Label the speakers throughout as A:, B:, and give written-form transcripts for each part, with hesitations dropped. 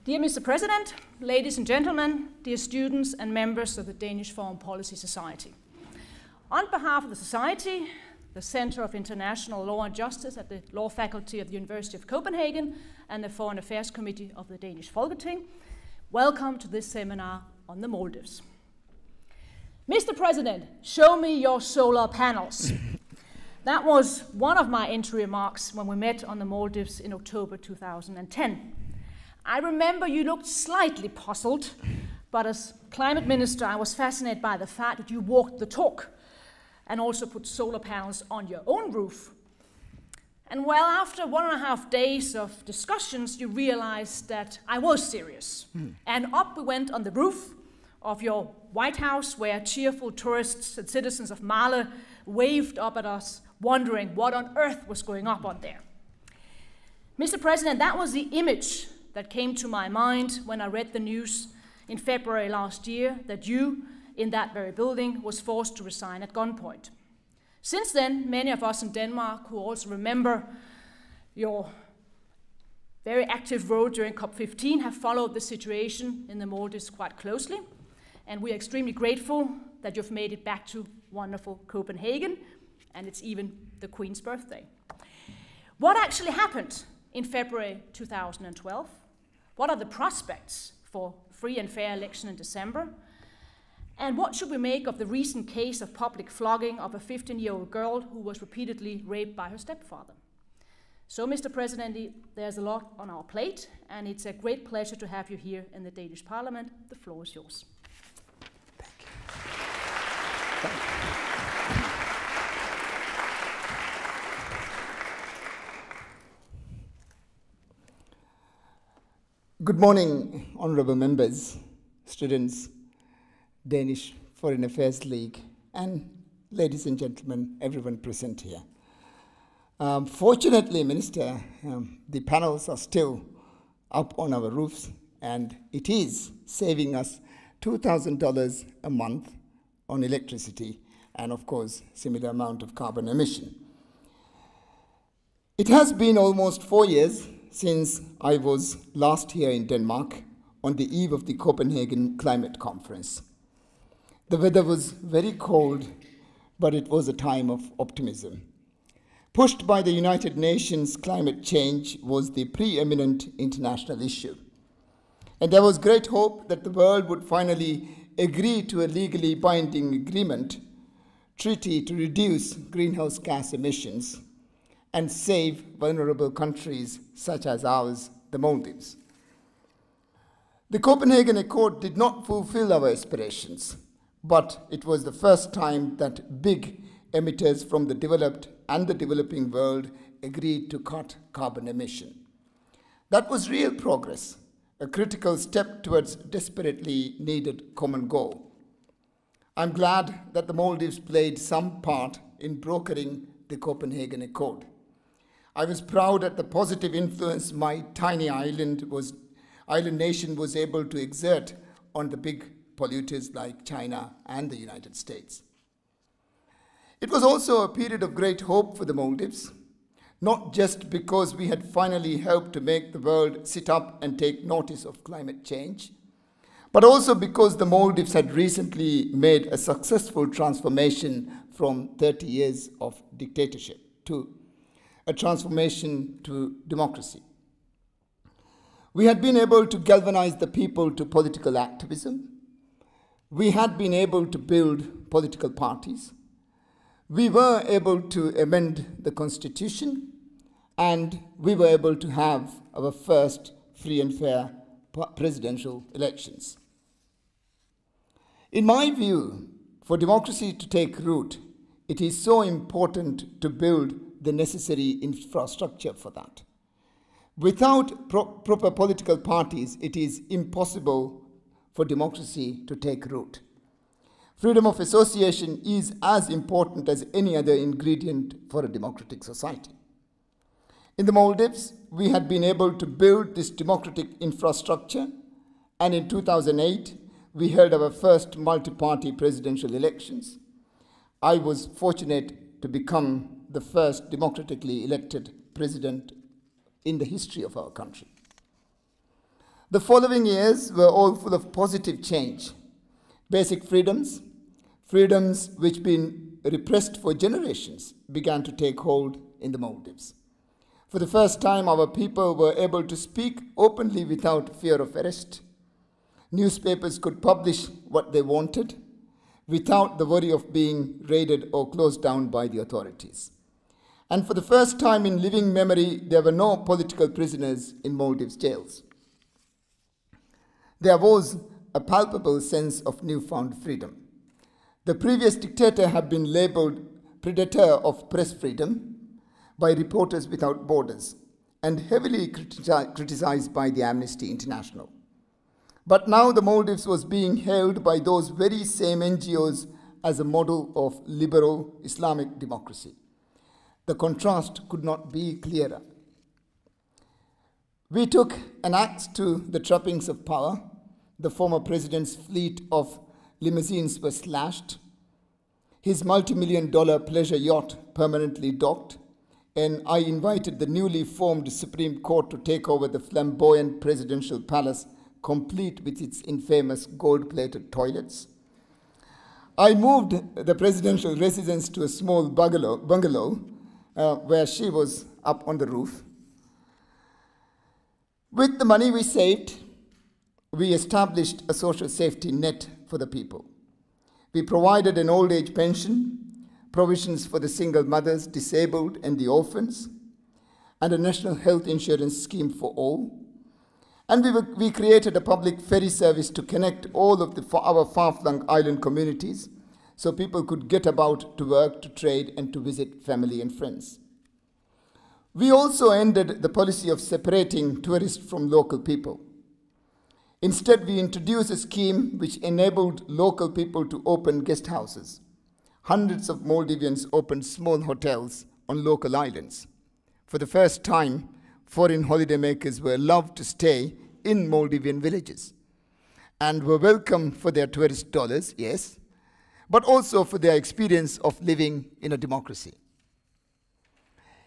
A: Dear Mr. President, ladies and gentlemen, dear students and members of the Danish Foreign Policy Society. On behalf of the Society, the Center of International Law and Justice at the Law Faculty of the University of Copenhagen, and the Foreign Affairs Committee of the Danish Folketing, welcome to this seminar on the Maldives. Mr. President, show me your solar panels. That was one of my entry remarks when we met on the Maldives in October 2010. I remember you looked slightly puzzled, but as climate minister, I was fascinated by the fact that you walked the talk and also put solar panels on your own roof. And well, after 1.5 days of discussions, you realized that I was serious. And up we went on the roof of your White House, where cheerful tourists and citizens of Male waved up at us, wondering what on earth was going up on there. Mr. President, that was the image that came to my mind when I read the news in February last year that you, in that very building, was forced to resign at gunpoint. Since then, many of us in Denmark who also remember your very active role during COP15 have followed the situation in the Maldives quite closely, and we are extremely grateful that you've made it back to wonderful Copenhagen, and it's even the Queen's birthday. What actually happened in February 2012? What are the prospects for free and fair election in December? And what should we make of the recent case of public flogging of a 15-year-old girl who was repeatedly raped by her stepfather? So, Mr. President, there's a lot on our plate, and it's a great pleasure to have you here in the Danish Parliament. The floor is yours.
B: Thank you. Thank you. Good morning, honorable members, students, Danish Foreign Affairs League, and ladies and gentlemen, everyone present here. Fortunately, Minister, the panels are still up on our roofs, and it is saving us $2,000 a month on electricity, and of course, similar amount of carbon emission. It has been almost 4 years since I was last here in Denmark on the eve of the Copenhagen Climate Conference. The weather was very cold, but it was a time of optimism. Pushed by the United Nations, climate change was the preeminent international issue. And there was great hope that the world would finally agree to a legally binding agreement, treaty to reduce greenhouse gas emissions and save vulnerable countries such as ours, the Maldives. The Copenhagen Accord did not fulfill our aspirations, but it was the first time that big emitters from the developed and the developing world agreed to cut carbon emission. That was real progress, a critical step towards desperately needed common goal. I'm glad that the Maldives played some part in brokering the Copenhagen Accord. I was proud at the positive influence my tiny island nation was able to exert on the big polluters like China and the United States. It was also a period of great hope for the Maldives, not just because we had finally helped to make the world sit up and take notice of climate change, but also because the Maldives had recently made a successful transformation from 30 years of dictatorship to a transformation to democracy. We had been able to galvanize the people to political activism. We had been able to build political parties. We were able to amend the constitution, and we were able to have our first free and fair presidential elections. In my view, for democracy to take root, it is so important to build the necessary infrastructure for that. Without proper political parties, it is impossible for democracy to take root. Freedom of association is as important as any other ingredient for a democratic society. In the Maldives, we had been able to build this democratic infrastructure, and in 2008, we held our first multi-party presidential elections. I was fortunate to become the first democratically elected president in the history of our country. The following years were all full of positive change. Basic freedoms, freedoms which had been repressed for generations, began to take hold in the Maldives. For the first time, our people were able to speak openly without fear of arrest. Newspapers could publish what they wanted without the worry of being raided or closed down by the authorities. And for the first time in living memory, there were no political prisoners in Maldives jails. There was a palpable sense of newfound freedom. The previous dictator had been labeled predator of press freedom by Reporters Without Borders and heavily criticized by the Amnesty International. But now the Maldives was being hailed by those very same NGOs as a model of liberal Islamic democracy. The contrast could not be clearer. We took an axe to the trappings of power. The former president's fleet of limousines was slashed. His multi-million-dollar pleasure yacht permanently docked, and I invited the newly formed Supreme Court to take over the flamboyant presidential palace, complete with its infamous gold-plated toilets. I moved the presidential residence to a small bungalow where she was up on the roof. With the money we saved, we established a social safety net for the people. We provided an old age pension, provisions for the single mothers, disabled, and the orphans, and a national health insurance scheme for all. And we created a public ferry service to connect all of our far-flung island communities so people could get about to work, to trade, and to visit family and friends. We also ended the policy of separating tourists from local people. Instead, we introduced a scheme which enabled local people to open guest houses. Hundreds of Maldivians opened small hotels on local islands. For the first time, foreign holidaymakers were allowed to stay in Maldivian villages and were welcome for their tourist dollars, yes, but also for their experience of living in a democracy.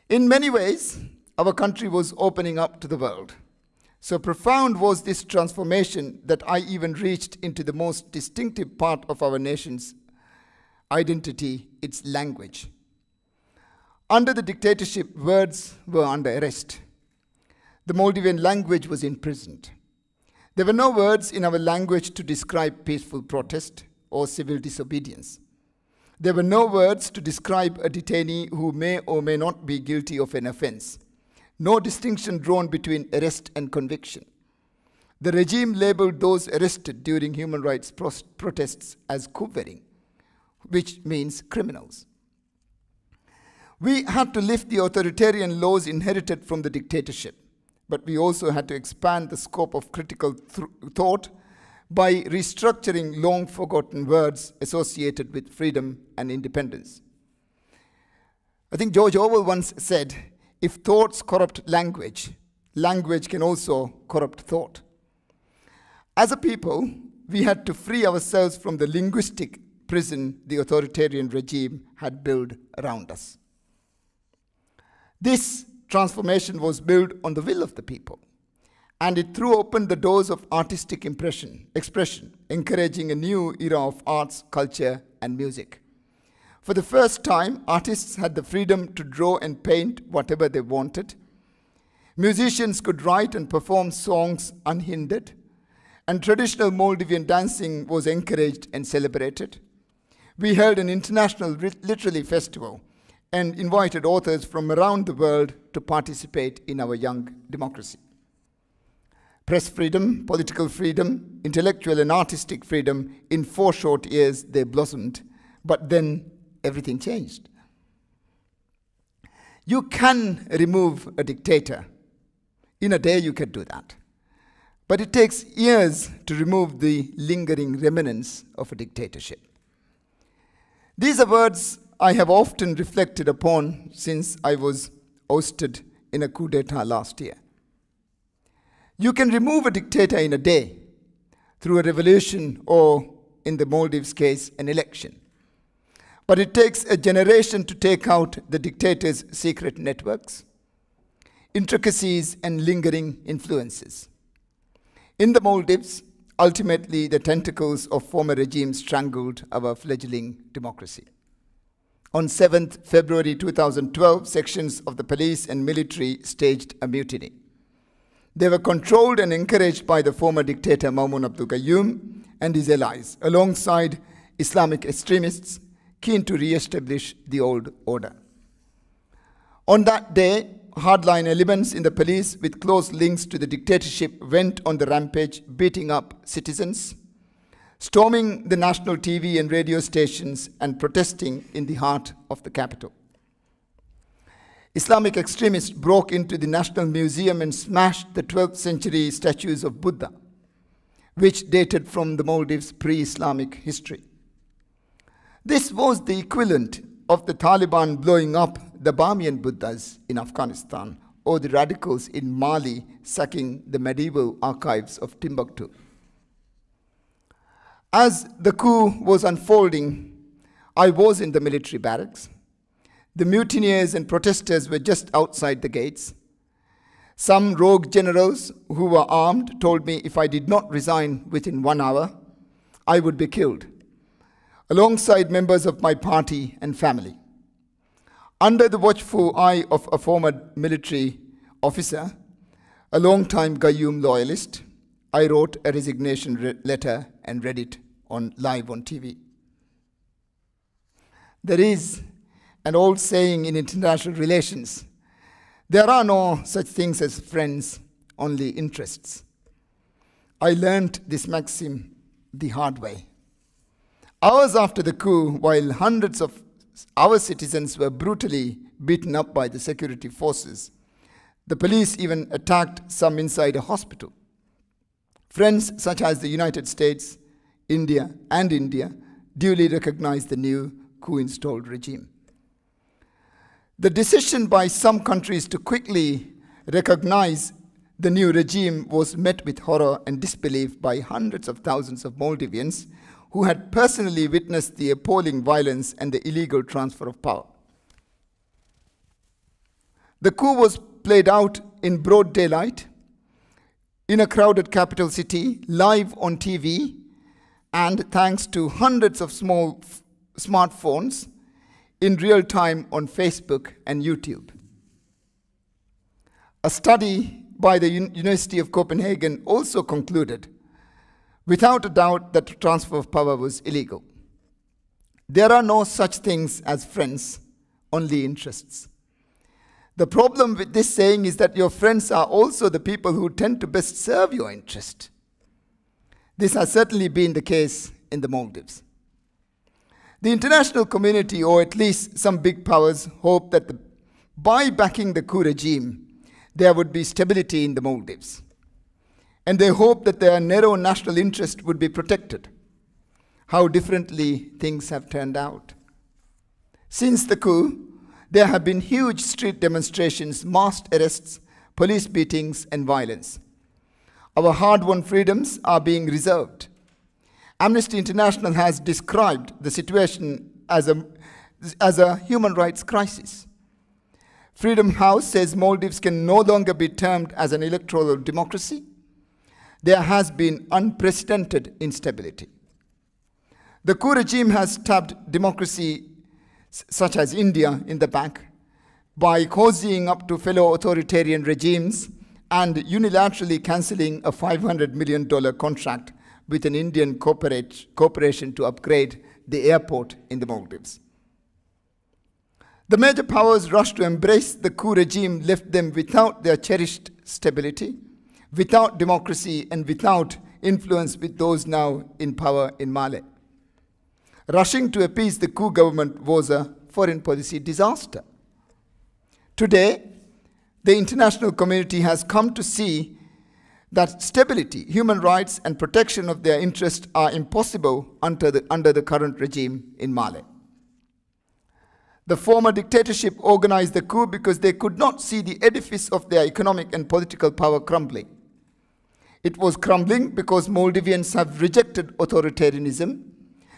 B: In many ways, our country was opening up to the world. So profound was this transformation that I even reached into the most distinctive part of our nation's identity, its language. Under the dictatorship, words were under arrest. The Maldivian language was imprisoned. There were no words in our language to describe peaceful protest or civil disobedience. There were no words to describe a detainee who may or may not be guilty of an offense. No distinction drawn between arrest and conviction. The regime labeled those arrested during human rights protests as kubering, which means criminals. We had to lift the authoritarian laws inherited from the dictatorship, but we also had to expand the scope of critical thought by restructuring long-forgotten words associated with freedom and independence. I think George Orwell once said, if thoughts corrupt language, language can also corrupt thought. As a people, we had to free ourselves from the linguistic prison the authoritarian regime had built around us. This transformation was built on the will of the people, and it threw open the doors of artistic expression, encouraging a new era of arts, culture, and music. For the first time, artists had the freedom to draw and paint whatever they wanted. Musicians could write and perform songs unhindered, and traditional Maldivian dancing was encouraged and celebrated. We held an international literary festival and invited authors from around the world to participate in our young democracy. Press freedom, political freedom, intellectual and artistic freedom, in 4 short years they blossomed, but then everything changed. You can remove a dictator. In a day you can do that. But it takes years to remove the lingering remnants of a dictatorship. These are words I have often reflected upon since I was ousted in a coup d'etat last year. You can remove a dictator in a day through a revolution or, in the Maldives case, an election. But it takes a generation to take out the dictator's secret networks, intricacies, and lingering influences. In the Maldives, ultimately the tentacles of former regimes strangled our fledgling democracy. On 7th February 2012, sections of the police and military staged a mutiny. They were controlled and encouraged by the former dictator Maumoon Abdul Gayoom and his allies, alongside Islamic extremists keen to re-establish the old order. On that day, hardline elements in the police with close links to the dictatorship went on the rampage, beating up citizens, storming the national TV and radio stations, and protesting in the heart of the capital. Islamic extremists broke into the National Museum and smashed the 12th century statues of Buddha, which dated from the Maldives' pre-Islamic history. This was the equivalent of the Taliban blowing up the Bamiyan Buddhas in Afghanistan, or the radicals in Mali sacking the medieval archives of Timbuktu. As the coup was unfolding, I was in the military barracks. The mutineers and protesters were just outside the gates. Some rogue generals who were armed told me if I did not resign within 1 hour, I would be killed, alongside members of my party and family. Under the watchful eye of a former military officer, a long-time Gayoom loyalist, I wrote a resignation letter and read it live on TV. There is an old saying in international relations: there are no such things as friends, only interests. I learned this maxim the hard way. Hours after the coup, while hundreds of our citizens were brutally beaten up by the security forces, the police even attacked some inside a hospital. Friends such as the United States, India duly recognized the new coup-installed regime. The decision by some countries to quickly recognize the new regime was met with horror and disbelief by hundreds of thousands of Maldivians who had personally witnessed the appalling violence and the illegal transfer of power. The coup was played out in broad daylight, in a crowded capital city, live on TV, and thanks to hundreds of small smartphones, in real time on Facebook and YouTube. A study by the University of Copenhagen also concluded, without a doubt, that the transfer of power was illegal. There are no such things as friends, only interests. The problem with this saying is that your friends are also the people who tend to best serve your interest. This has certainly been the case in the Maldives. The international community, or at least some big powers, hope that by backing the coup regime, there would be stability in the Maldives. And they hope that their narrow national interest would be protected. How differently things have turned out. Since the coup, there have been huge street demonstrations, mass arrests, police beatings, and violence. Our hard-won freedoms are being reserved. Amnesty International has described the situation as a human rights crisis. Freedom House says Maldives can no longer be termed as an electoral democracy. There has been unprecedented instability. The coup regime has stabbed democracy such as India in the back by cozying up to fellow authoritarian regimes and unilaterally cancelling a $500 million contract with an Indian corporation to upgrade the airport in the Maldives. The major powers rushed to embrace the coup regime, left them without their cherished stability, without democracy, and without influence with those now in power in Mali. Rushing to appease the coup government was a foreign policy disaster. Today, the international community has come to see that stability, human rights, and protection of their interests are impossible under the current regime in Mali. The former dictatorship organized the coup because they could not see the edifice of their economic and political power crumbling. It was crumbling because Maldivians have rejected authoritarianism,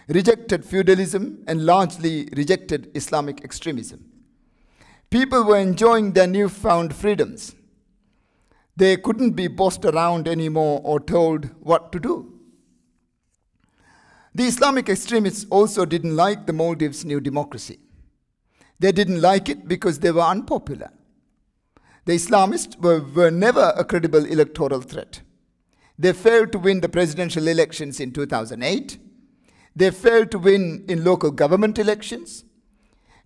B: rejected feudalism, and largely rejected Islamic extremism. People were enjoying their newfound freedoms. They couldn't be bossed around anymore or told what to do. The Islamic extremists also didn't like the Maldives' new democracy. They didn't like it because they were unpopular. The Islamists were never a credible electoral threat. They failed to win the presidential elections in 2008. They failed to win in local government elections.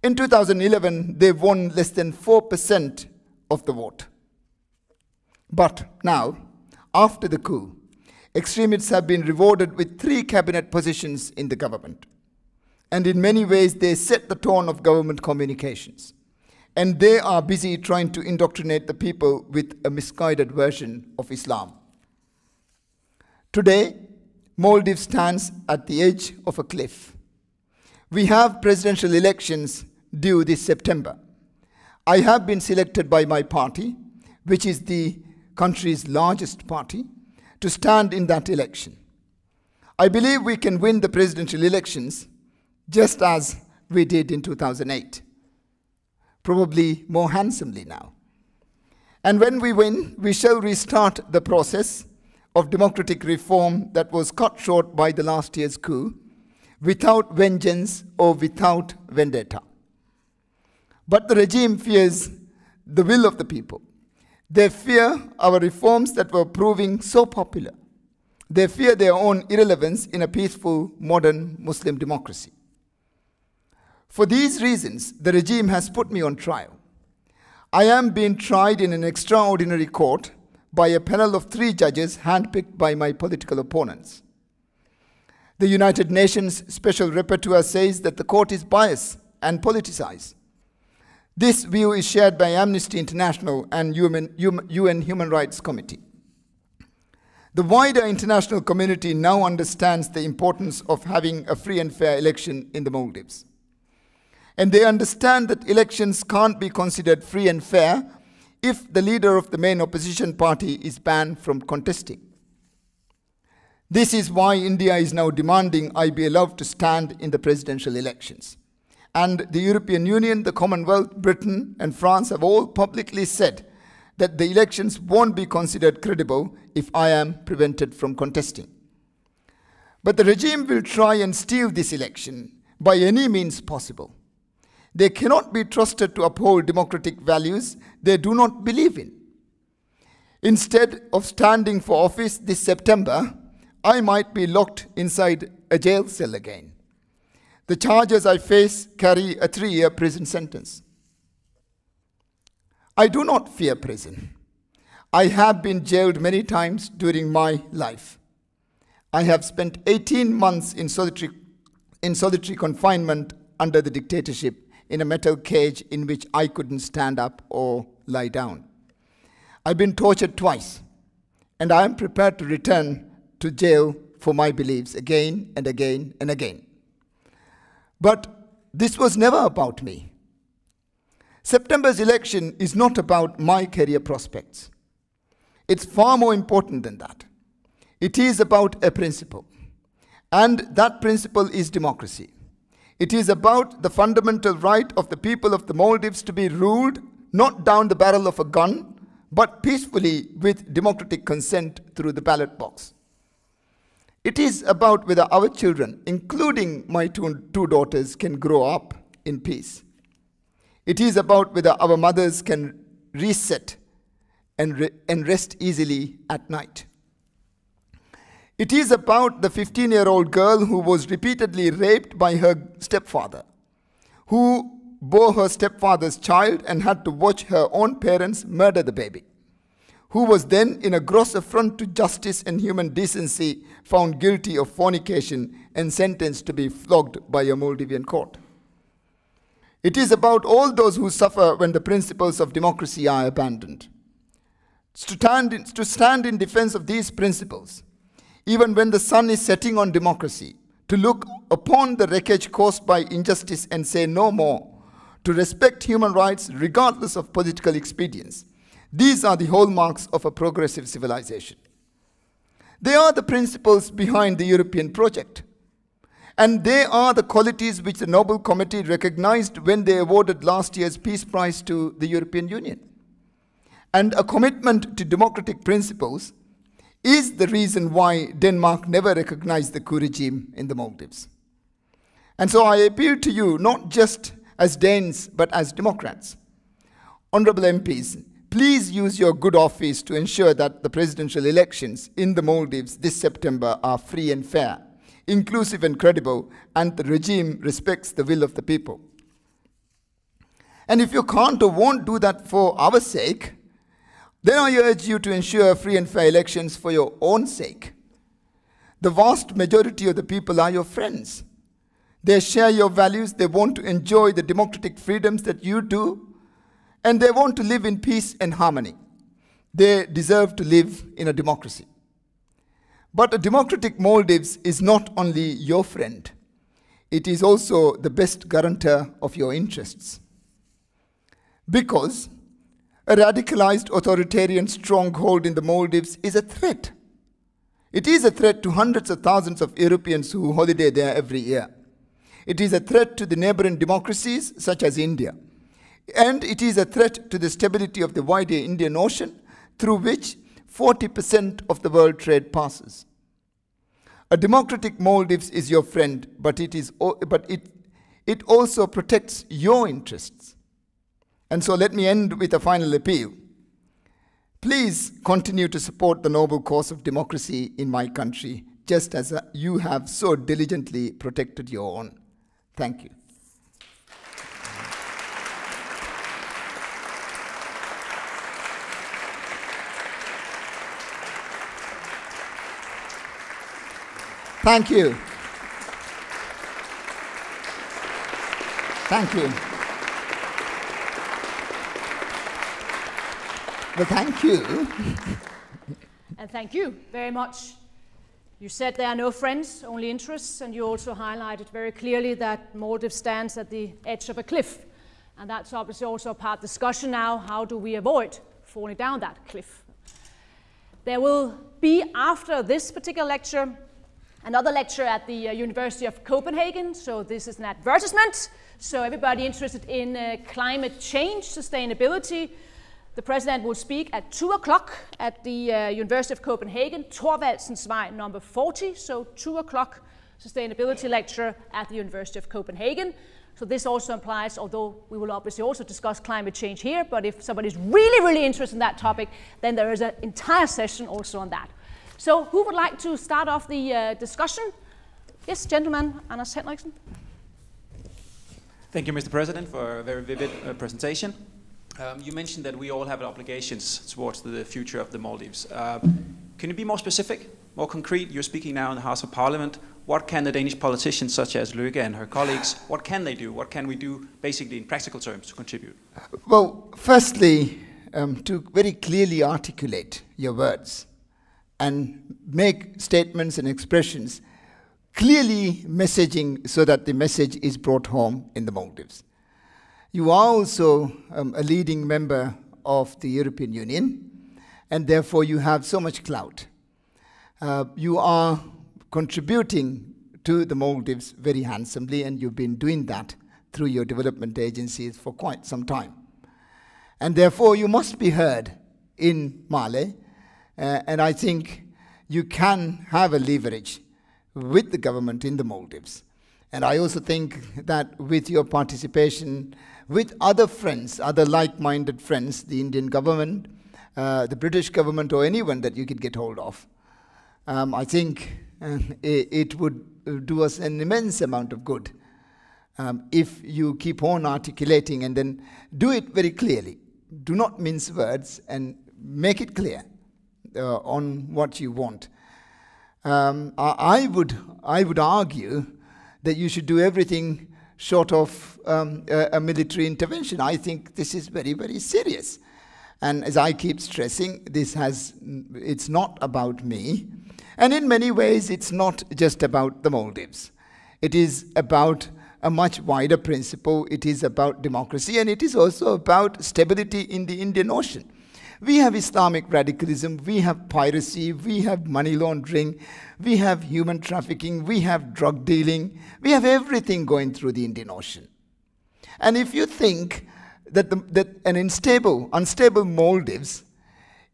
B: In 2011, they won less than 4% of the vote. But now, after the coup, extremists have been rewarded with 3 cabinet positions in the government. And in many ways, they set the tone of government communications. And they are busy trying to indoctrinate the people with a misguided version of Islam. Today, Maldives stands at the edge of a cliff. We have presidential elections due this September. I have been selected by my party, which is the country's largest party, to stand in that election. I believe we can win the presidential elections just as we did in 2008, probably more handsomely now. And when we win, we shall restart the process of democratic reform that was cut short by the last year's coup, without vengeance or without vendetta. But the regime fears the will of the people. They fear our reforms that were proving so popular. They fear their own irrelevance in a peaceful, modern Muslim democracy. For these reasons, the regime has put me on trial. I am being tried in an extraordinary court by a panel of 3 judges handpicked by my political opponents. The United Nations Special Rapporteur says that the court is biased and politicized. This view is shared by Amnesty International and UN Human Rights Committee. The wider international community now understands the importance of having a free and fair election in the Maldives. And they understand that elections can't be considered free and fair if the leader of the main opposition party is banned from contesting. This is why India is now demanding I be allowed to stand in the presidential elections. And the European Union, the Commonwealth, Britain, and France have all publicly said that the elections won't be considered credible if I am prevented from contesting. But the regime will try and steal this election by any means possible. They cannot be trusted to uphold democratic values they do not believe in. Instead of standing for office this September, I might be locked inside a jail cell again. The charges I face carry a 3-year prison sentence. I do not fear prison. I have been jailed many times during my life. I have spent 18 months in solitary confinement under the dictatorship in a metal cage in which I couldn't stand up or lie down. I've been tortured twice, and I am prepared to return to jail for my beliefs again and again and again. But this was never about me. September's election is not about my career prospects. It's far more important than that. It is about a principle, and that principle is democracy. It is about the fundamental right of the people of the Maldives to be ruled not down the barrel of a gun, but peacefully with democratic consent through the ballot box. It is about whether our children, including my two daughters, can grow up in peace. It is about whether our mothers can reset and rest easily at night. It is about the 15-year-old girl who was repeatedly raped by her stepfather, who bore her stepfather's child and had to watch her own parents murder the baby, who was then, in a gross affront to justice and human decency, found guilty of fornication and sentenced to be flogged by a Maldivian court. It is about all those who suffer when the principles of democracy are abandoned. To stand in defense of these principles, even when the sun is setting on democracy, to look upon the wreckage caused by injustice and say no more, to respect human rights regardless of political expedience. These are the hallmarks of a progressive civilization. They are the principles behind the European project. And they are the qualities which the Nobel Committee recognized when they awarded last year's Peace Prize to the European Union. and a commitment to democratic principles is the reason why Denmark never recognized the coup regime in the Maldives. And so I appeal to you, not just as Danes, but as Democrats. Honorable MPs, please use your good office to ensure that the presidential elections in the Maldives this September are free and fair, inclusive and credible, and the regime respects the will of the people. And if you can't or won't do that for our sake, then I urge you to ensure free and fair elections for your own sake. The vast majority of the people are your friends. They share your values, they want to enjoy the democratic freedoms that you do, and they want to live in peace and harmony. They deserve to live in a democracy. But a democratic Maldives is not only your friend, it is also the best guarantor of your interests. Because a radicalized authoritarian stronghold in the Maldives is a threat. It is a threat to hundreds of thousands of Europeans who holiday there every year. It is a threat to the neighboring democracies such as India. And it is a threat to the stability of the wider Indian Ocean, through which 40% of the world trade passes. A democratic Maldives is your friend, but it also protects your interests. And so let me end with a final appeal. Please continue to support the noble cause of democracy in my country, just as you have so diligently protected your own. Thank you. Thank you. Thank you. Well, thank you.
A: And thank you very much. You said there are no friends, only interests, and you also highlighted very clearly that Maldives stands at the edge of a cliff. And that's obviously also a part of the discussion now. How do we avoid falling down that cliff? There will be, after this particular lecture, another lecture at the University of Copenhagen. So this is an advertisement. So everybody interested in climate change, sustainability, the president will speak at 2 o'clock at the University of Copenhagen, Thorvaldsensvej number 40. So 2 o'clock sustainability lecture at the University of Copenhagen. So this also implies, although we will obviously also discuss climate change here, but if somebody's really, really interested in that topic, then there is an entire session also on that. So who would like to start off the discussion? Yes, gentleman, Anders Henriksen.
C: Thank you, Mr. President, for a very vivid presentation. You mentioned that we all have obligations towards the future of the Maldives. Can you be more specific, more concrete? You're speaking now in the House of Parliament. What can the Danish politicians, such as Løkke and her colleagues, what can they do? What can we do, basically, in practical terms, to contribute?
B: Well, firstly, to very clearly articulate your words and make statements and expressions clearly messaging so that the message is brought home in the Maldives. You are also a leading member of the European Union, and therefore you have so much clout. You are contributing to the Maldives very handsomely, and you've been doing that through your development agencies for quite some time. And therefore you must be heard in Mali, and I think you can have a leverage with the government in the Maldives. And I also think that with your participation with other friends, other like-minded friends, the Indian government, the British government, or anyone that you could get hold of, I think it would do us an immense amount of good if you keep on articulating and then do it very clearly. Do not mince words and make it clear on what you want. I would argue that you should do everything short of a military intervention. I think this is very, very serious. And as I keep stressing, it's not about me. And in many ways, it's not just about the Maldives. It is about a much wider principle. It is about democracy, and it is also about stability in the Indian Ocean. We have Islamic radicalism, we have piracy, we have money laundering, we have human trafficking, we have drug dealing, we have everything going through the Indian Ocean. And if you think that an unstable Maldives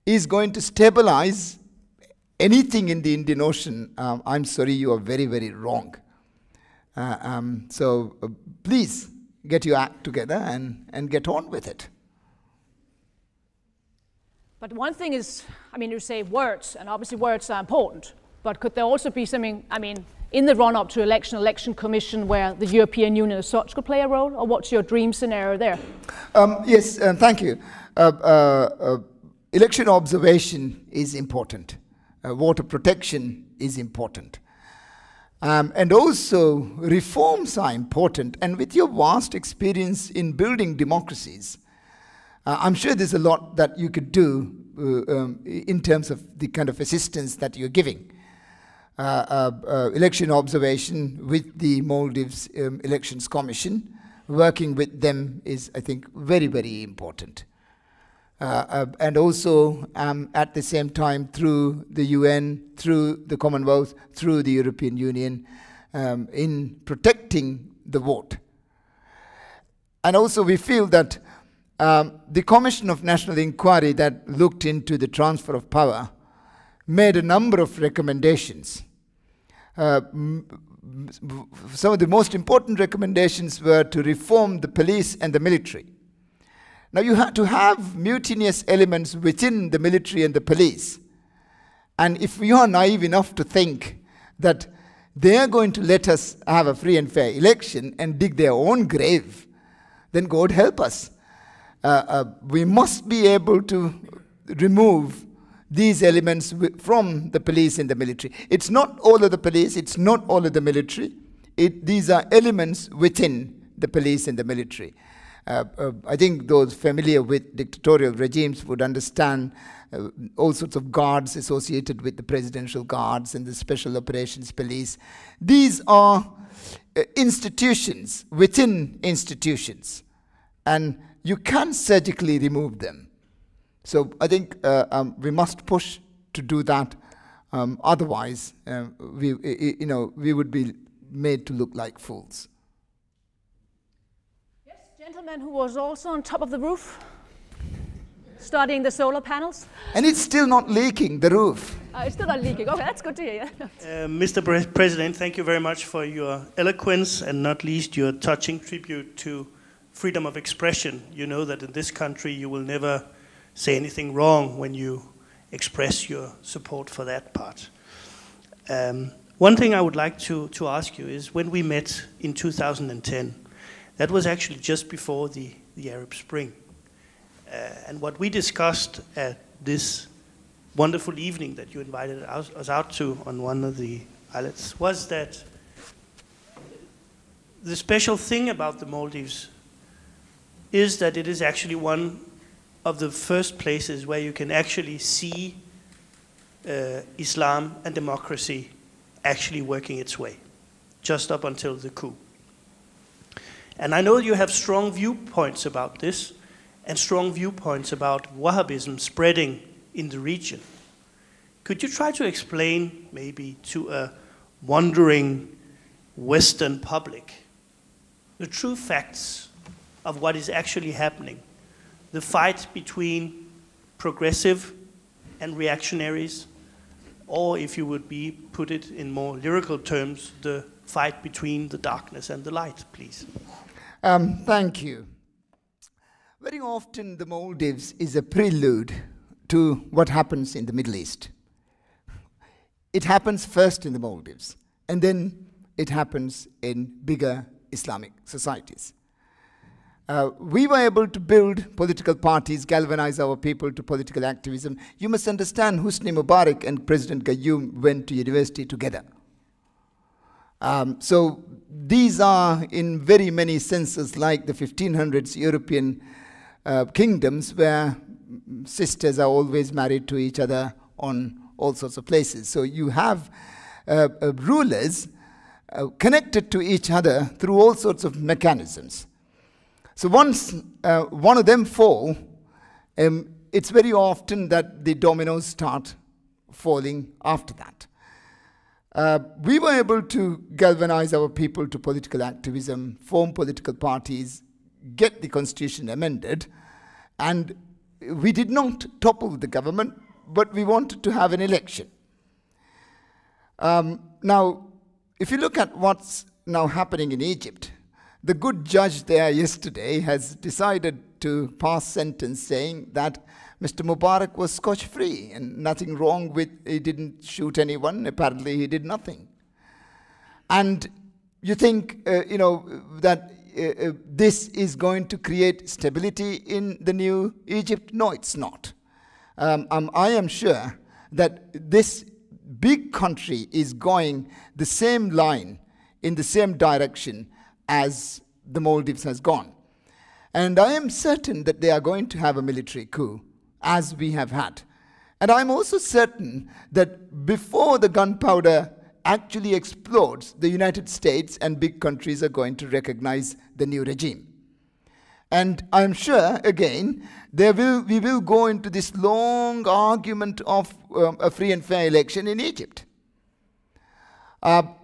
B: is going to stabilize anything in the Indian Ocean, I'm sorry, you are very, very wrong. So please get your act together and get on with it.
A: But one thing is, I mean, you say words, and obviously words are important, but could there also be something, I mean, in the run-up to election commission where the European Union as such could play a role, or what's your dream scenario there?
B: Yes, thank you. Election observation is important. Water protection is important. And also reforms are important. And with your vast experience in building democracies, I'm sure there's a lot that you could do in terms of the kind of assistance that you're giving. Election observation with the Maldives Elections Commission, working with them is, I think, very, very important. And also, at the same time, through the UN, through the Commonwealth, through the European Union, in protecting the vote. And also, we feel that the Commission of National Inquiry that looked into the transfer of power made a number of recommendations. Some of the most important recommendations were to reform the police and the military. Now, you have to have mutinous elements within the military and the police. And if you are naive enough to think that they are going to let us have a free and fair election and dig their own grave, then God help us. We must be able to remove these elements from the police and the military. It's not all of the police, it's not all of the military. These are elements within the police and the military. I think those familiar with dictatorial regimes would understand all sorts of guards associated with the presidential guards and the special operations police. These are institutions within institutions, and you can't surgically remove them. So I think we must push to do that. Otherwise, we would be made to look like fools.
A: Yes, gentleman who was also on top of the roof, studying the solar panels.
B: And it's still not leaking, the roof.
A: It's still not leaking. Okay, that's good to hear.
D: Mr. President, thank you very much for your eloquence and not least your touching tribute to freedom of expression. You know that in this country you will never say anything wrong when you express your support for that part. One thing I would like to ask you is, when we met in 2010, that was actually just before the Arab Spring. And what we discussed at this wonderful evening that you invited us out to on one of the islets was that the special thing about the Maldives is that it is actually one of the first places where you can actually see Islam and democracy actually working its way, just up until the coup. And I know you have strong viewpoints about this, and strong viewpoints about Wahhabism spreading in the region. Could you try to explain, maybe to a wondering Western public, the true facts of what is actually happening? The fight between progressive and reactionaries, or if you would put it in more lyrical terms, the fight between the darkness and the light, please.
B: Thank you. Very often the Maldives is a prelude to what happens in the Middle East. It happens first in the Maldives, and then it happens in bigger Islamic societies. We were able to build political parties, galvanize our people to political activism. You must understand, Hosni Mubarak and President Gayoom went to university together. So these are, in very many senses, like the 1500s European kingdoms, where sisters are always married to each other on all sorts of places. So you have rulers connected to each other through all sorts of mechanisms. So once one of them fall, it's very often that the dominoes start falling after that. We were able to galvanize our people to political activism, form political parties, get the constitution amended, and we did not topple the government, but we wanted to have an election. Now, if you look at what's now happening in Egypt, the good judge there yesterday has decided to pass sentence saying that Mr. Mubarak was scotch-free and nothing wrong with, he didn't shoot anyone, apparently he did nothing. And you think, that this is going to create stability in the new Egypt? No, it's not. I am sure that this big country is going the same line, in the same direction as the Maldives has gone. And I am certain that they are going to have a military coup, as we have had. And I'm also certain that before the gunpowder actually explodes, the United States and big countries are going to recognize the new regime. And I'm sure, again, we will go into this long argument of a free and fair election in Egypt. I'm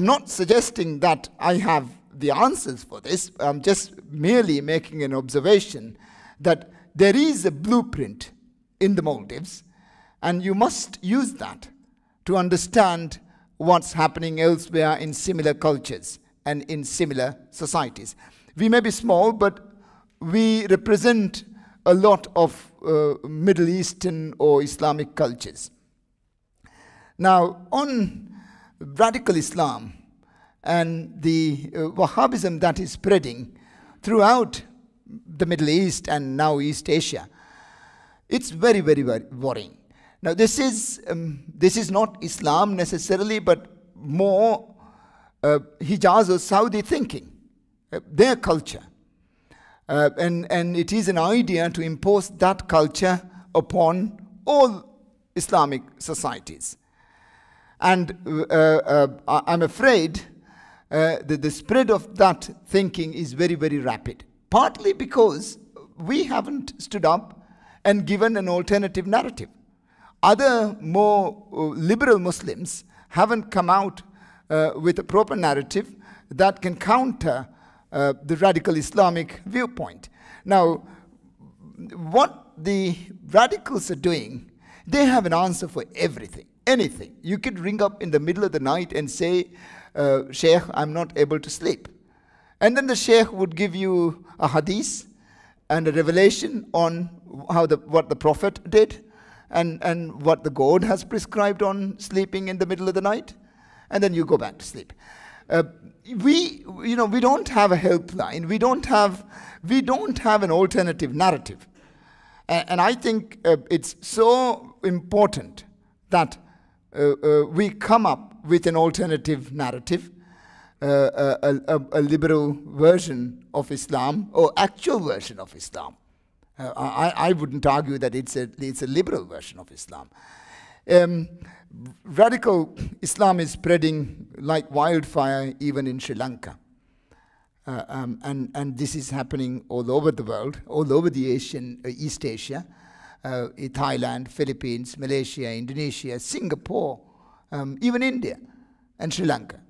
B: not suggesting that I have the answers for this. I'm just merely making an observation that there is a blueprint in the Maldives, and you must use that to understand what's happening elsewhere in similar cultures and in similar societies. We may be small, but we represent a lot of Middle Eastern or Islamic cultures. Now, on radical Islam and the Wahhabism that is spreading throughout the Middle East and now East Asia, it's very, very, very worrying. Now, this is not Islam necessarily, but more Hijaz or Saudi thinking, their culture. And it is an idea to impose that culture upon all Islamic societies. And I'm afraid that the spread of that thinking is very, very rapid, partly because we haven't stood up and given an alternative narrative. Other more liberal Muslims haven't come out with a proper narrative that can counter the radical Islamic viewpoint. Now, what the radicals are doing, they have an answer for everything, anything. You could ring up in the middle of the night and say, Sheikh, I'm not able to sleep. And then the Sheikh would give you a hadith and a revelation on what the Prophet did and what the God has prescribed on sleeping in the middle of the night, and then you go back to sleep. We don't have a helpline. We don't have an alternative narrative. And I think it's so important that we come up with an alternative narrative, a liberal version of Islam, or actual version of Islam. I wouldn't argue that it's a liberal version of Islam. Radical Islam is spreading like wildfire even in Sri Lanka. And this is happening all over the world, all over the East Asia, Thailand, Philippines, Malaysia, Indonesia, Singapore, even India and Sri Lanka.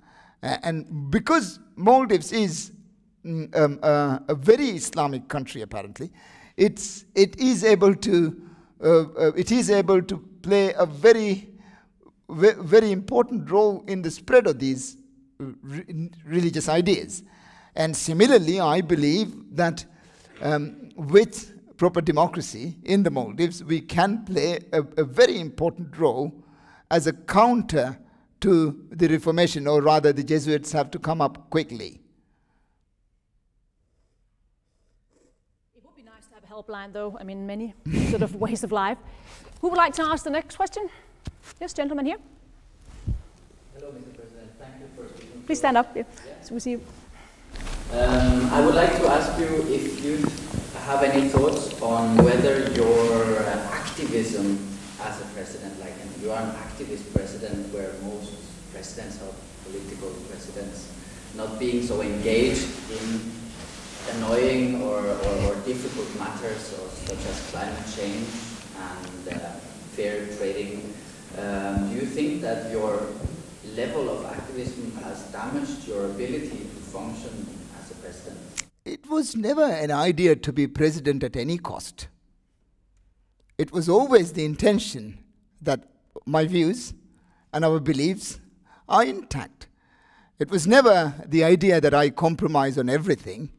B: And because Maldives is a very Islamic country, apparently, it is able to play a very, very important role in the spread of these religious ideas. And similarly, I believe that with proper democracy in the Maldives, we can play a very important role as a counter to the Reformation, or rather the Jesuits have to come up quickly.
A: It would be nice to have a helpline, though. I mean, many sort of ways of life. Who would like to ask the next question? Yes, gentleman here.
E: Hello, Mr. President. Thank you for speaking.
A: Please stand up. Yeah. So we see you.
E: I would like to ask you if you have any thoughts on whether your activism as a president, like you are an activist president, where most presidents are political presidents, not being so engaged in annoying or difficult matters such as climate change and fair trading. Do you think that your level of activism has damaged your ability to function as a president?
B: it was never an idea to be president at any cost. It was always the intention that my views and our beliefs are intact. It was never the idea that I compromise on everything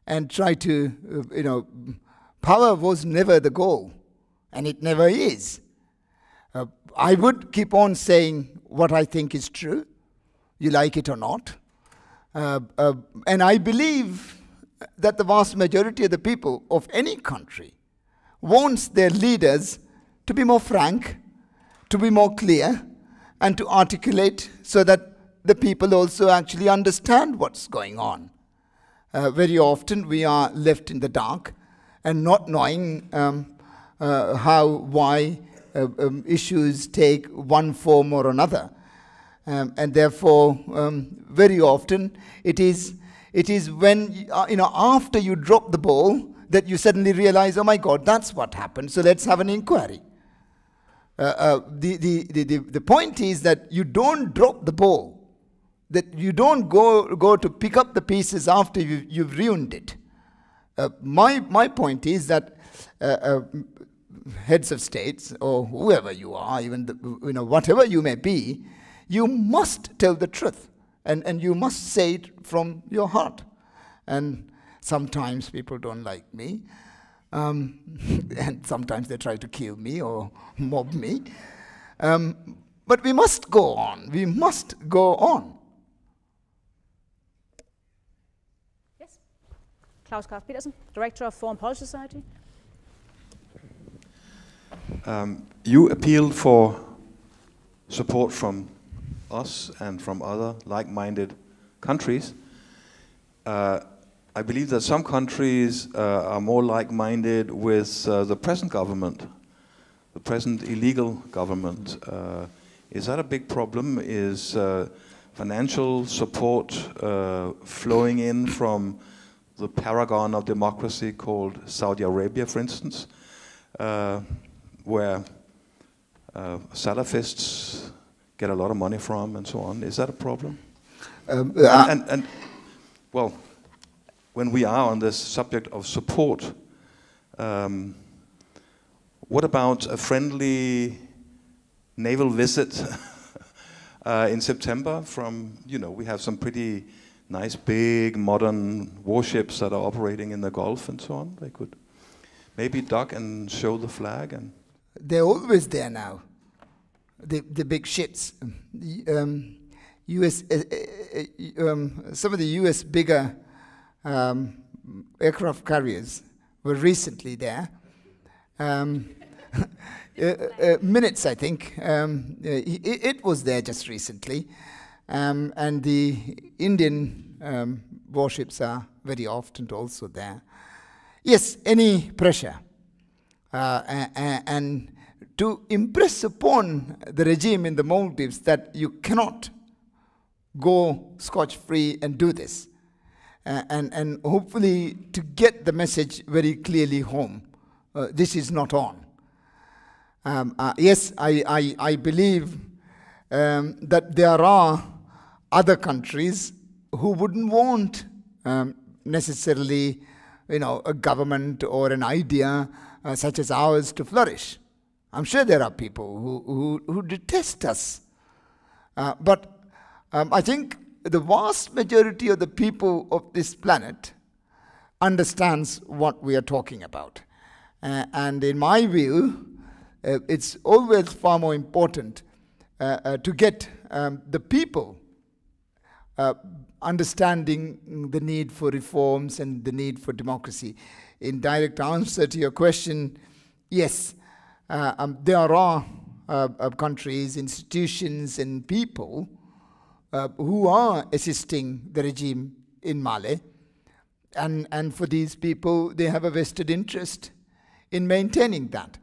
B: and try to, power was never the goal, and it never is. I would keep on saying what I think is true, you like it or not. And I believe that the vast majority of the people of any country wants their leaders to be more frank, to be more clear, and to articulate so that the people also actually understand what's going on. Very often we are left in the dark and not knowing why issues take one form or another. And therefore, very often it is when, after you drop the ball that you suddenly realize, oh my God, that's what happened, so let's have an inquiry. The point is that you don't drop the ball, that you don't go to pick up the pieces after you've ruined it. My point is that heads of states, or whoever you are, even whatever you may be, you must tell the truth, and you must say it from your heart. And sometimes people don't like me, and sometimes they try to kill me or mob me. But we must go on. We must go on.
A: Yes. Claus Karl Petersen, Director of Foreign Policy Society.
F: You appealed for support from us and from other like-minded countries. I believe that some countries are more like-minded with the present government, the present illegal government. Is that a big problem? Is financial support flowing in from the paragon of democracy called Saudi Arabia, for instance, where Salafists get a lot of money from and so on? Is that a problem? Well, when we are on this subject of support, what about a friendly naval visit in September from, we have some pretty nice big modern warships that are operating in the Gulf and so on. They could maybe dock and show the flag. And
B: they're always there now, the big ships. Some of the US bigger aircraft carriers were recently there. Minutes, I think. It was there just recently. And the Indian warships are very often also there. Yes, any pressure. And to impress upon the regime in the Maldives that you cannot go scotch-free and do this. And hopefully to get the message very clearly home. This is not on. Yes, I believe that there are other countries who wouldn't want necessarily, a government or an idea such as ours to flourish. I'm sure there are people who detest us. But I think the vast majority of the people of this planet understands what we are talking about. And in my view, it's always far more important to get the people understanding the need for reforms and the need for democracy. In direct answer to your question, yes, there are countries, institutions, and people who are assisting the regime in Mali. And for these people, they have a vested interest in maintaining that.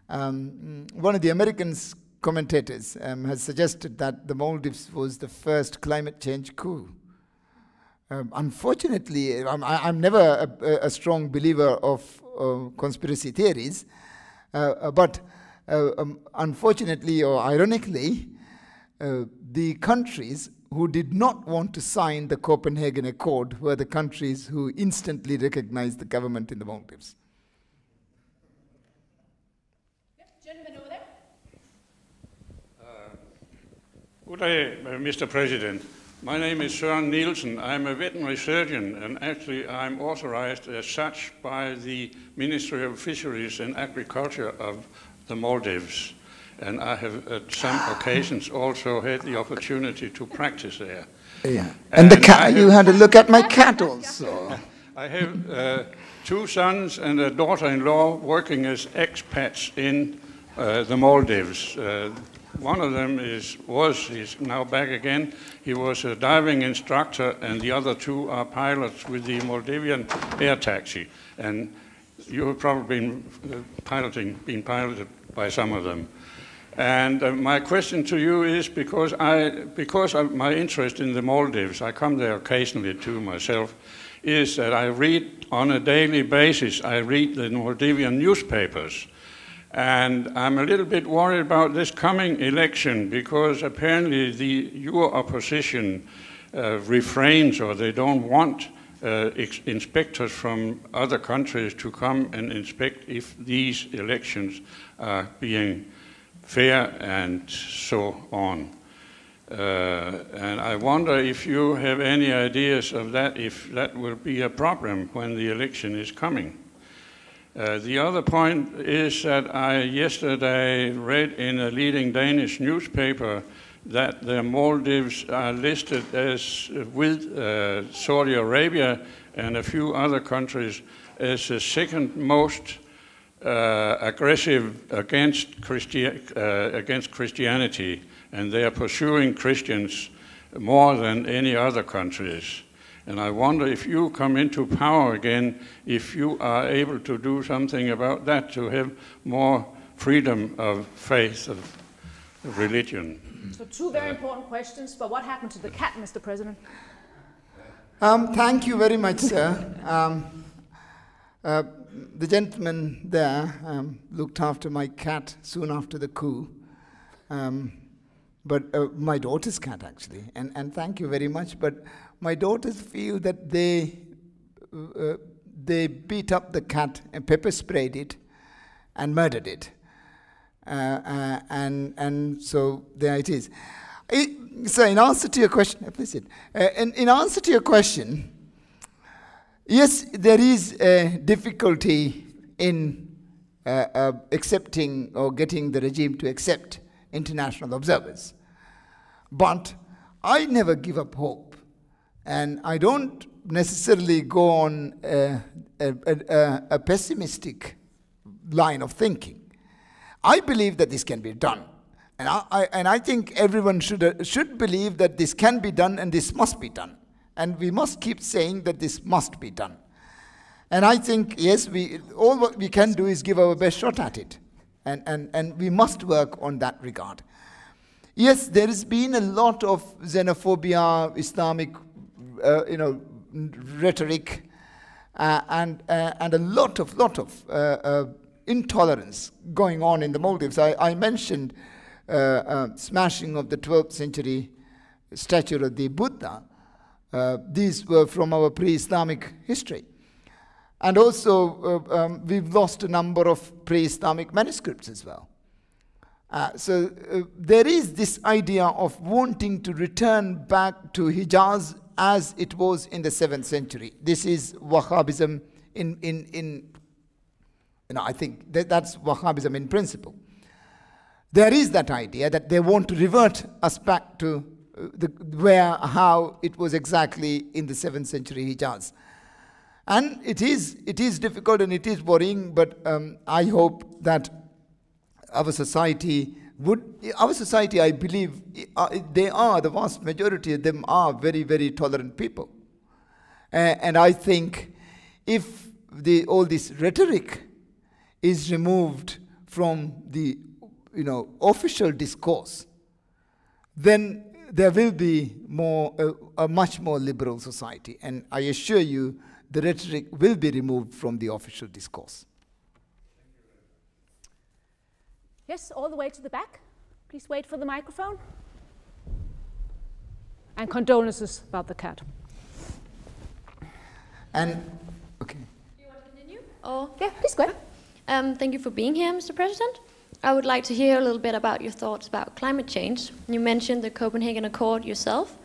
B: One of the American commentators has suggested that the Maldives was the first climate change coup. Unfortunately, I'm never a strong believer of conspiracy theories, but unfortunately or ironically, the countries who did not want to sign the Copenhagen Accord were the countries who instantly recognized the government in the Maldives.
A: Gentleman over there.
G: Good day, Mr. President. My name is Søren Nielsen. I'm a veterinary surgeon, and actually I'm authorized as such by the Ministry of Fisheries and Agriculture of the Maldives. And I have at some occasions also had the opportunity to practice there.
B: Yeah. And the cat, you had a look at my cat also.
G: I have 2 sons and a daughter-in-law working as expats in the Maldives. One of them he's now back again. He was a diving instructor, and the other 2 are pilots with the Maldivian air taxi. And you have probably been piloted by some of them. And my question to you is, because of my interest in the Maldives, I come there occasionally too myself, is that I read on a daily basis, I read the Maldivian newspapers. And I'm a little bit worried about this coming election, because apparently your opposition refrains, or they don't want inspectors from other countries to come and inspect if these elections are being fair and so on. And I wonder if you have any ideas of that, if that will be a problem when the election is coming. The other point is that I yesterday read in a leading Danish newspaper that the Maldives are listed as, with Saudi Arabia and a few other countries, as the second most aggressive against Christianity, and they are pursuing Christians more than any other countries. And I wonder, if you come into power again, if you are able to do something about that, to have more freedom of faith, of religion.
A: So 2 very important questions, but what happened to the cat, Mr. President?
B: Thank you very much, sir. The gentleman there looked after my cat soon after the coup, but my daughter's cat, actually, and thank you very much. But my daughters feel that they beat up the cat and pepper sprayed it and murdered it, and so there it is. So in answer to your question, in answer to your question, yes, there is a difficulty in accepting or getting the regime to accept international observers. But I never give up hope. And I don't necessarily go on a pessimistic line of thinking. I believe that this can be done. And I think everyone should believe that this can be done and this must be done. And we must keep saying that this must be done. And I think, yes, all what we can do is give our best shot at it. And we must work on that regard. Yes, there has been a lot of xenophobia, Islamic rhetoric, and a lot of intolerance going on in the Maldives. I mentioned smashing of the 12th century statue of the Buddha. These were from our pre-Islamic history. And also, we've lost a number of pre-Islamic manuscripts as well. So there is this idea of wanting to return back to Hijaz as it was in the 7th century. This is Wahhabism I think that's Wahhabism in principle. There is that idea that they want to revert us back to how it was exactly in the 7th century Hijaz. And it is difficult and it is worrying, but I hope that our society, I believe, the vast majority of them are very, very tolerant people. And I think if all this rhetoric is removed from the official discourse, then there will be a much more liberal society. And I assure you, the rhetoric will be removed from the official discourse.
A: Yes, all the way to the back. Please wait for the microphone. And condolences about the cat.
B: And, okay.
H: Do you want to continue? Or
A: Yeah, please go ahead.
H: Thank you for being here, Mr. President. I would like to hear a little bit about your thoughts about climate change. You mentioned the Copenhagen Accord yourself.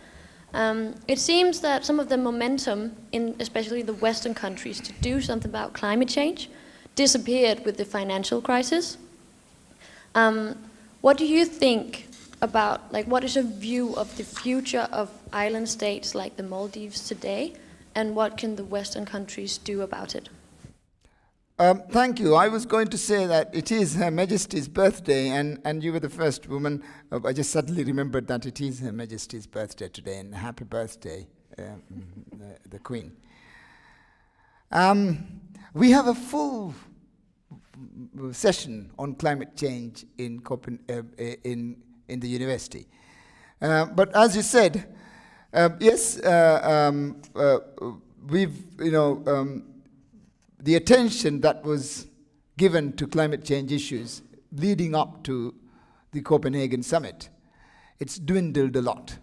H: It seems that some of the momentum in especially the Western countries to do something about climate change disappeared with the financial crisis. What do you think about, like, what is your view of the future of island states like the Maldives today, and what can the Western countries do about it?
B: Thank you. I was going to say that it is Her Majesty's birthday, and you were the first woman. I just suddenly remembered that it is Her Majesty's birthday today, and happy birthday, the Queen. We have a full session on climate change in the university. But as you said, yes, the attention that was given to climate change issues leading up to the Copenhagen summit, it's dwindled a lot.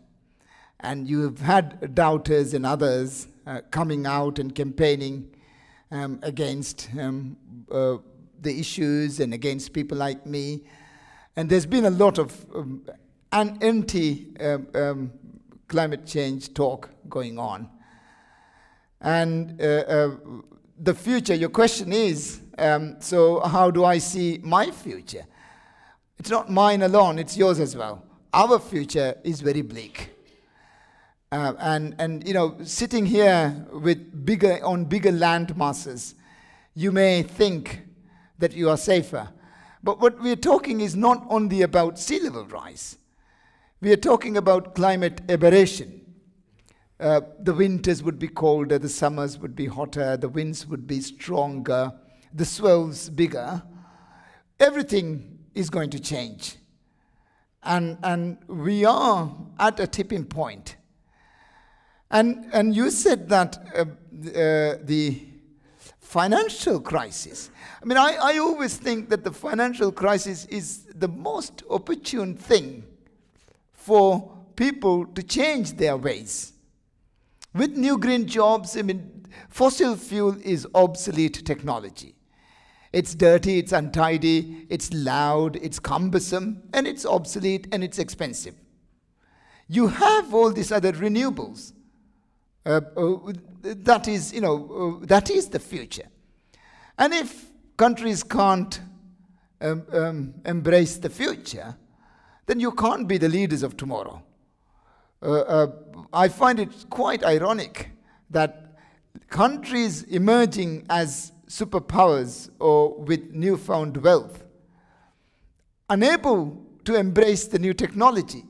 B: And you have had doubters and others coming out and campaigning against the issues and against people like me. And there's been a lot of anti-climate change talk going on. And the future, your question is, so how do I see my future? It's not mine alone, it's yours as well. Our future is very bleak. And you know, sitting here with bigger land masses, you may think that you are safer. But what we're talking is not only about sea level rise. We are talking about climate aberration. The winters would be colder, the summers would be hotter, the winds would be stronger, the swells bigger. Everything is going to change. And we are at a tipping point. And you said that the financial crisis, I mean, I always think that the financial crisis is the most opportune thing for people to change their ways. With new green jobs, I mean, fossil fuel is obsolete technology. It's dirty, it's untidy, it's loud, it's cumbersome, and it's obsolete, and it's expensive. You have all these other renewables. That is, you know, that is the future. And if countries can't embrace the future, then you can't be the leaders of tomorrow. I find it quite ironic that countries emerging as superpowers or with newfound wealth, unable to embrace the new technology,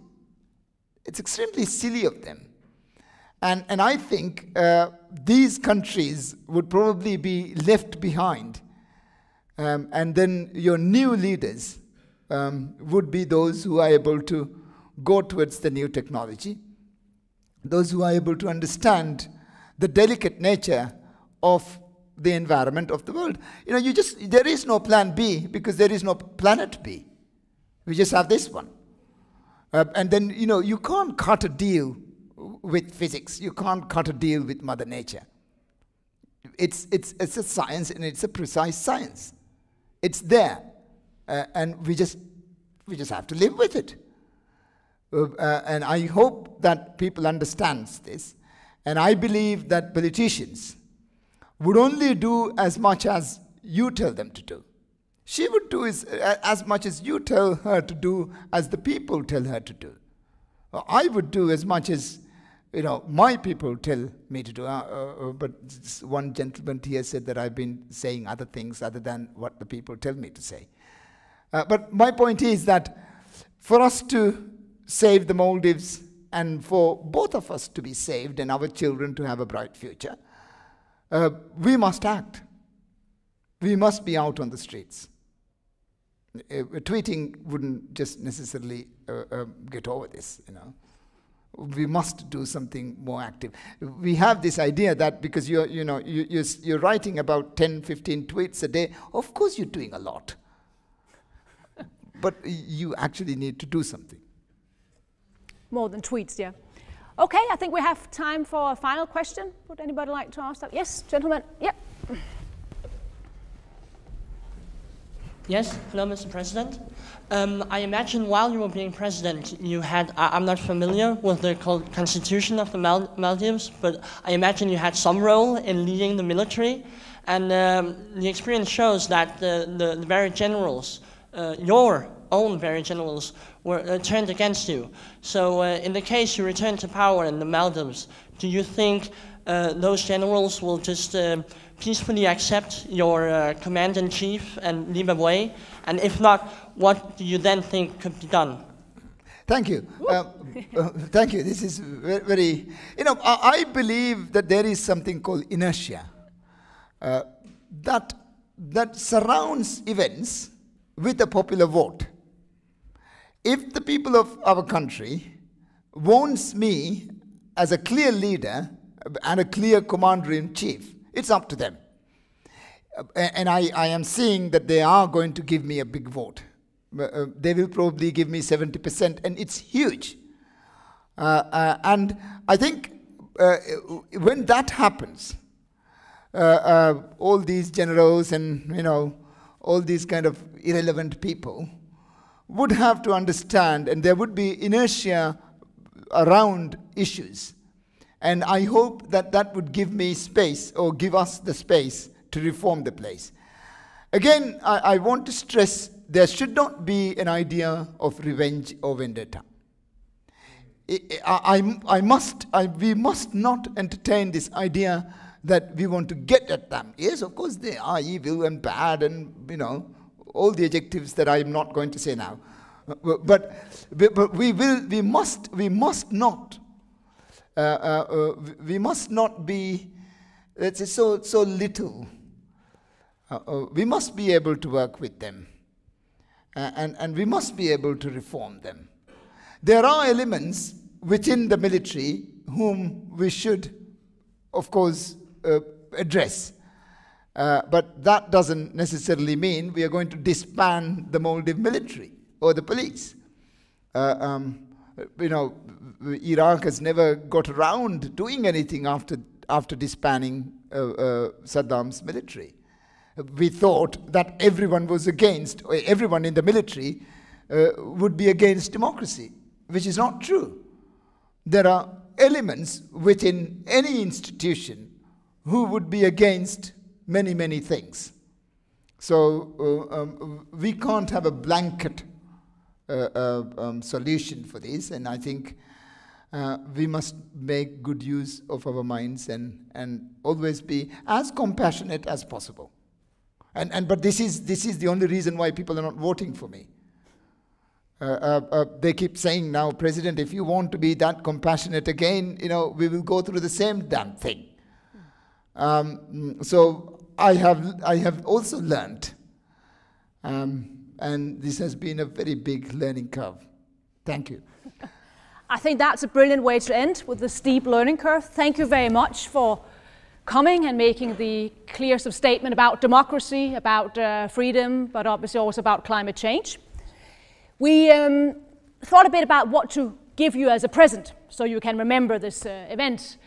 B: it's extremely silly of them. And I think these countries would probably be left behind. And then your new leaders would be those who are able to go towards the new technology, those who are able to understand the delicate nature of the environment of the world. You know, there is no plan B because there is no planet B. We just have this one. And then, you know, you can't cut a deal with physics. You can't cut a deal with Mother Nature. It's a science, and it's a precise science. It's there. And we just have to live with it. And I hope that people understand this. And I believe that politicians would only do as much as you tell them to do. She would do as much as you tell her to do, as the people tell her to do. I would do as much as, you know, my people tell me to do. But one gentleman here said that I've been saying other things other than what the people tell me to say. But my point is that for us to save the Maldives and for both of us to be saved and our children to have a bright future, we must act. We must be out on the streets. Tweeting wouldn't just necessarily get over this, you know. We must do something more active. We have this idea that because you're writing about 10, 15 tweets a day, of course you're doing a lot. But you actually need to do something.
A: More than tweets, yeah. Okay, I think we have time for a final question. Would anybody like to ask that? Yes, gentlemen. Yep.
I: Yes, hello, Mr. President. I imagine while you were being president, you had, I'm not familiar with the constitution of the Maldives, but I imagine you had some role in leading the military. And the experience shows that the very generals, your own very generals, were turned against you. So in the case you return to power in the Maldives, do you think those generals will just peacefully accept your command-in-chief and leave away? And if not, what do you then think could be done?
B: Thank you. Thank you. This is very, you know, I believe that there is something called inertia that surrounds events with a popular vote. If the people of our country wants me as a clear leader and a clear commander-in-chief, it's up to them. And I am seeing that they are going to give me a big vote. They will probably give me 70%, and it's huge. And I think when that happens, all these generals and, you know, all these kind of irrelevant people would have to understand, and there would be inertia around issues. And I hope that that would give me space, or give us the space, to reform the place. Again, I want to stress there should not be an idea of revenge or vendetta. We must not entertain this idea that we want to get at them. Yes, of course, they are evil and bad and, you know, all the adjectives that I'm not going to say now. But we must not be, let's say, so little. We must be able to work with them, and we must be able to reform them. There are elements within the military whom we should, of course, address. But that doesn't necessarily mean we are going to disband the Maldive military or the police. You know, Iraq has never got around doing anything after disbanding Saddam's military. We thought that everyone was against, or everyone in the military would be against democracy, which is not true. There are elements within any institution who would be against many, many things. So we can't have a blanket solution for this, and I think we must make good use of our minds and always be as compassionate as possible. But this is the only reason why people are not voting for me. They keep saying now, President, if you want to be that compassionate again, you know, we will go through the same damn thing. So I have also learned, and this has been a very big learning curve. Thank you.
A: I think that's a brilliant way to end, with the steep learning curve. Thank you very much for coming and making the clear statement about democracy, about freedom, but obviously also about climate change. We thought a bit about what to give you as a present, so you can remember this event.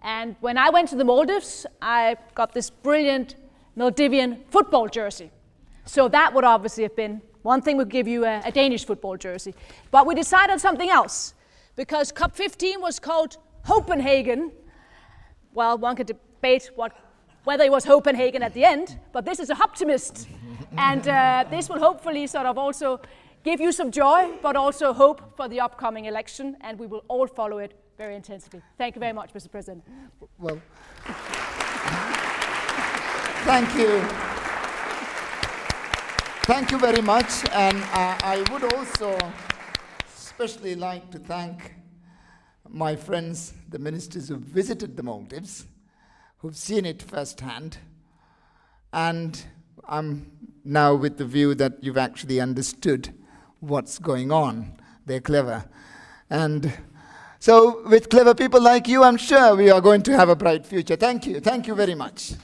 A: And when I went to the Maldives, I got this brilliant Maldivian football jersey. So that would obviously have been one thing. We'd give you a Danish football jersey. But we decided something else, because COP15 was called Copenhagen. Well, one could debate whether it was Copenhagen at the end, but this is a optimist. And this will hopefully sort of also give you some joy, but also hope for the upcoming election, and we will all follow it very intensively. Thank you very much, Mr. President.
B: Well, thank you. Thank you very much. And I would also especially like to thank my friends, the ministers who visited the Maldives, who've seen it firsthand. And I'm now with the view that you've actually understood what's going on. They're clever. And so with clever people like you, I'm sure we are going to have a bright future. Thank you. Thank you very much.